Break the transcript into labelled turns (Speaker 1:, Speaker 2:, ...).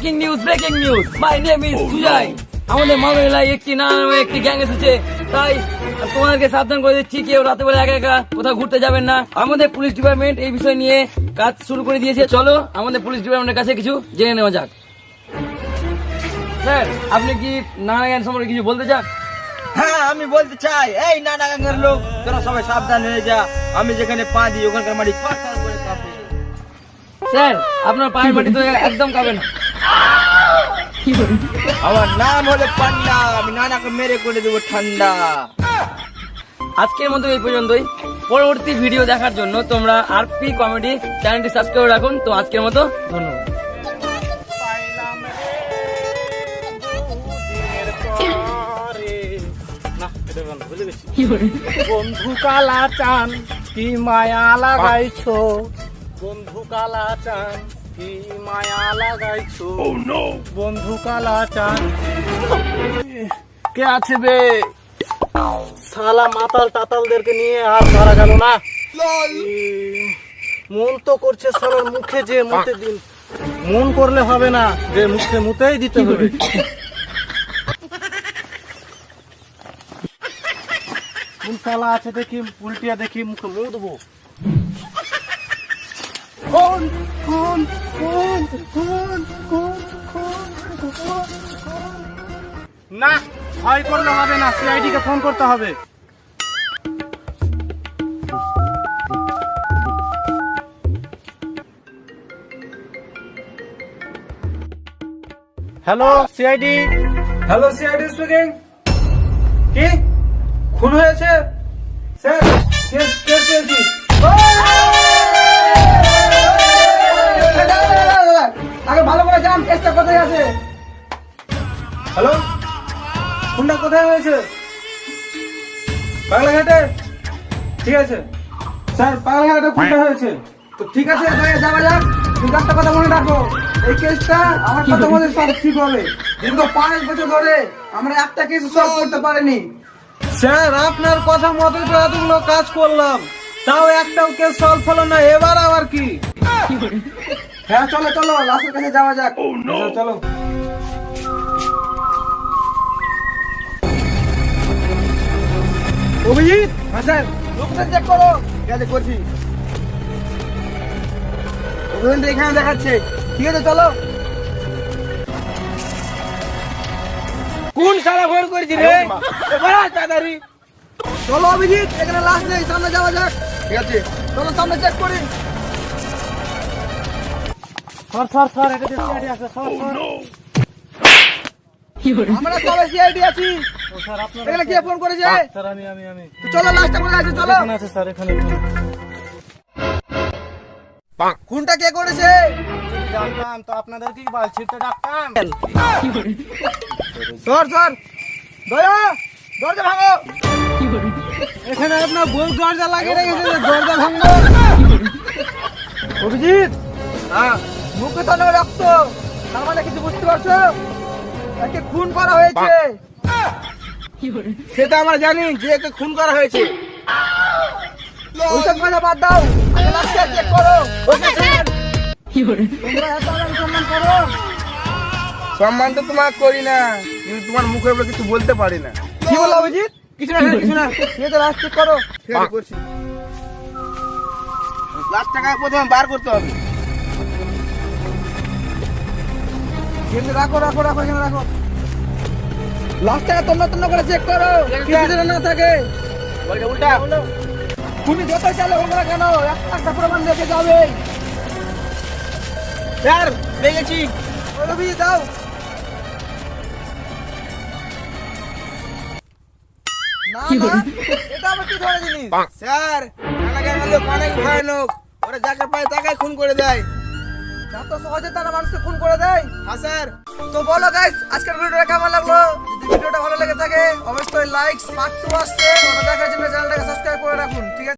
Speaker 1: Breaking news my name is Sujoy. আমাদের মালদায় একটি একটি গ্যাং এসেছে, তাই তোমাদেরকে সাবধান করে দিচ্ছি, কেউ রাতে বেলা একা একা কোথাও ঘুরতে যাবেন না। আমাদের পুলিশ ডিপার্টমেন্ট এই বিষয় নিয়ে কাজ শুরু করে দিয়েছে। চলো আমাদের পুলিশ ডিপার্টমেন্টের কাছে কিছু জেনে নেওয়া যাক। স্যার, আপনি কি নানা গ্যাং সম্পর্কে কিছু বলতে চান?
Speaker 2: হ্যাঁ, আমি বলতে চাই, এই নানা গাঙ্গের লোক তোরা সবাই সাবধান হয়ে যা। আমি যেখানে পা দিই ওখানকার মাটি পাথর করে কাঁপে।
Speaker 1: স্যার, আপনার পায়ের মাটি তো একদম কাঁপে না।
Speaker 2: আমার নাম হলো পান্ডা, আমি নানাকে মেরে করে দেবো ঠান্ডা।
Speaker 1: আজকের মতো এই পর্যন্তই। পরবর্তী ভিডিও দেখার জন্য তোমরা আরপি কমেডি চ্যানেলটি সাবস্ক্রাইব করে রাখুন। তো আজকের মতো ধন্যবাদ।
Speaker 3: বন্ধু কালা চান কি মায়া লাগাইছো, বন্ধু কালা চান কি মায়া লাগাইছো, বন্ধু কালা চান। কে আছে বে? শালা মাতাল টাতালদেরকে নিয়ে আর ধরা গেল না। মন তো করছে শালার মুখে যে মুতে দিন, মন করলে হবে না, যে মুখে মুতেই দিতে হবে। কোন শালা আছে দেখি, উল্টিয়া দেখি, মুখে মুখ দেবো। কোন কোন কোন কোন কোন কোন? না, ভয় করলে হবে না, সিআইডি কে ফোন করতে হবে। Hello CID.
Speaker 2: Hello, CID speaking. কি খুন হয়েছে? স্যার, কেস পেয়েছি। আগে ভালো করে জান কেসটা কোথায় আছে। হ্যালো, খুনটা কোথায় হয়েছে? পাগলাঘাটে? ঠিক আছে স্যার, পাগলাঘাটে খুনটা হয়েছে। তো ঠিক আছে, যাওয়া যাক। কিন্তু একটা কথা মনে রাখো, এই কেসটা আমার কথা বলে সব ঠিক হবে। দীর্ঘ 5 বছর ধরে আমরা একটা কেস সলভ করতে পারিনি। স্যার, আপনার কথা মতো তো এতগুলো কাজ করলাম, তাও একটাও কেস সলভ হলো না। এবার আবার কি? হ্যাঁ, চলো চলো, লাশের কাছে যাওয়া যাক। চলো। অভিজিৎ। হ্যাঁ স্যার, লোকেশন চেক করো। ঠিক আছে, করছি। লোকেশনটা এখানে দেখাচ্ছে। ঠিক আছে, চলো। কোন সারা ফোন করেছি রে? তাড়াতাড়ি চলো অভিজিৎ, এখানে লাশ নেই, সামনে যাওয়া যাক। ঠিক আছে, চলো সামনে চেক করি।
Speaker 3: স্যার স্যার স্যার, এটা সিআইডি আছে স্যার।
Speaker 2: আমরা সবাই সিআইডি আছি।
Speaker 3: ও স্যার, আপনারা
Speaker 2: এখানে কে ফোন করেছে?
Speaker 3: স্যার আমি আমি আমি
Speaker 2: তো চলো, লাশটা কোথায় আছে? চলো।
Speaker 3: এখানে আছে স্যার, এখানে।
Speaker 2: খুনটা কে করেছে?
Speaker 3: যদি জানতাম তো আপনাদেরকেই বাল ছিটতে ডাকতাম।
Speaker 2: সর সর, দয়া দরজা ভাঙো।
Speaker 3: এখানে আপনার বউ দরজা লাগিয়ে রেখেছে, দরজা ভাঙবো।
Speaker 2: অভিজিৎ, হ্যাঁ, মুখে তো অনেক রক্ত, তার মানে কিছু বুঝতে পারছো? একে খুন করা হয়েছে। সেটা আমরা জানি যে একে খুন করা হয়েছে। ওইসব কথা বাদ দাও, আগে লাশটা চেক করো। তোমরা এত আমাকে সম্মান করো। সম্মান তো তোমাকে করি না, কিন্তু তোমার মুখে উপরে কিছু বলতে পারি না। কি বলো অভিজিৎ? কিছু না কিছু না। ঠিক আছে, লাশ চেক করো। ঠিক আছে, করছি। লাশটাকে প্রথমে বার করতে হবে। কিন্তু রাখো রাখো রাখো, এখানে রাখো। লাশটাকে তোমরা তোমরা করে চেক করো, কিছু যেন না থাকে। উল্টা তুমি যত চালে হোক না কেন, একটা প্রমাণ রেখে যাবে। স্যার, দেখেছি। রবি দাও। না না, এটা আবার কি ধরনের জিনিস? স্যার, নানাকে আমার লোক অনেক ভয়ানক, ওরা যাকে পায় তাকে খুন করে দেয়। যত সহজে তারা মানুষকে খুন করে দেয়। হ্যাঁ স্যার। তো বলো গাইস, আজকের ভিডিওটা কেমন লাগলো? যদি ভিডিওটা ভালো লেগে থাকে অবশ্যই লাইক, পার্ট 2 আসছে, ওটা দেখার জন্য চ্যানেলটাকে সাবস্ক্রাইব করে রাখুন। ঠিক আছে।